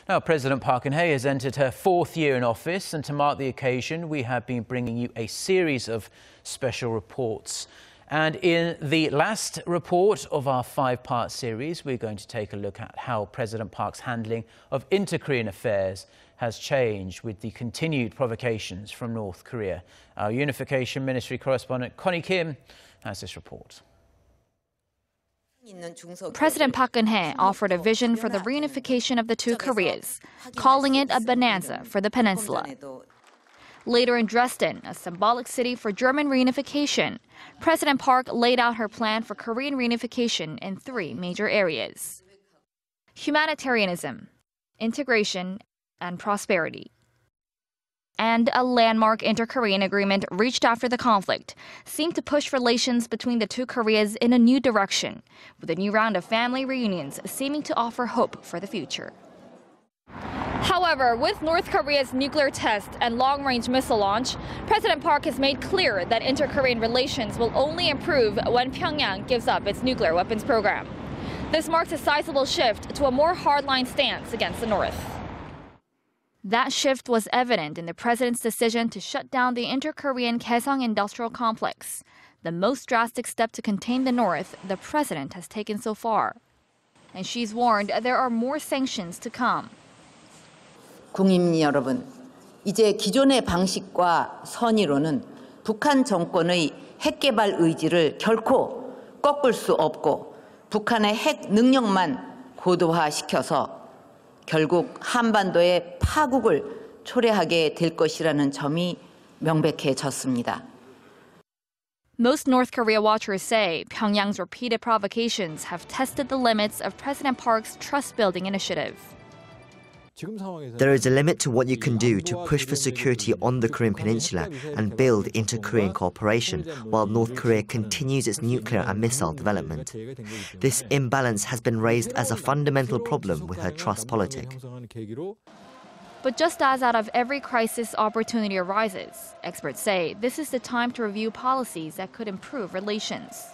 Now, President Park Geun-hye has entered her fourth year in office, and to mark the occasion, we have been bringing you a series of special reports. And in the last report of our five-part series, we're going to take a look at how President Park's handling of inter-Korean affairs has changed with the continued provocations from North Korea. Our Unification Ministry correspondent Connie Kim has this report. President Park Geun-hye offered a vision for the reunification of the two Koreas, calling it a bonanza for the peninsula. Later in Dresden, a symbolic city for German reunification, President Park laid out her plan for Korean reunification in three major areas: humanitarianism, integration, and prosperity. And a landmark inter-Korean agreement reached after the conflict seemed to push relations between the two Koreas in a new direction, with a new round of family reunions seeming to offer hope for the future. However, with North Korea's nuclear test and long-range missile launch, President Park has made clear that inter-Korean relations will only improve when Pyongyang gives up its nuclear weapons program. This marks a sizable shift to a more hardline stance against the North. That shift was evident in the president's decision to shut down the inter-Korean Kaesong industrial complex, the most drastic step to contain the North the president has taken so far. And she's warned there are more sanctions to come. 국민 여러분, 이제 기존의 방식과 선의로는 북한 정권의 핵 개발 의지를 결코 꺾을 수 없고 북한의 핵 능력만 고도화시켜서 결국 한반도의 파국을 초래하게 될 것이라는 점이 명백해졌습니다. Most North Korea watchers say Pyongyang's repeated provocations have tested the limits of President Park's trust-building initiative. There is a limit to what you can do to push for security on the Korean peninsula and build inter-Korean cooperation while North Korea continues its nuclear and missile development. This imbalance has been raised as a fundamental problem with her trust politic. But just as out of every crisis opportunity arises, experts say this is the time to review policies that could improve relations.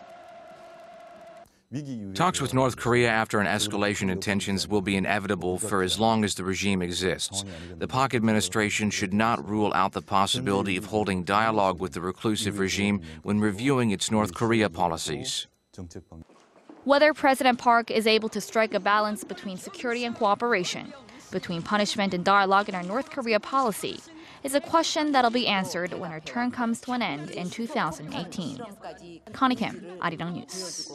Talks with North Korea after an escalation in tensions will be inevitable for as long as the regime exists. The Park administration should not rule out the possibility of holding dialogue with the reclusive regime when reviewing its North Korea policies. Whether President Park is able to strike a balance between security and cooperation, between punishment and dialogue in her North Korea policy, is a question that'll be answered when her term comes to an end in 2018. Connie Kim, Arirang News.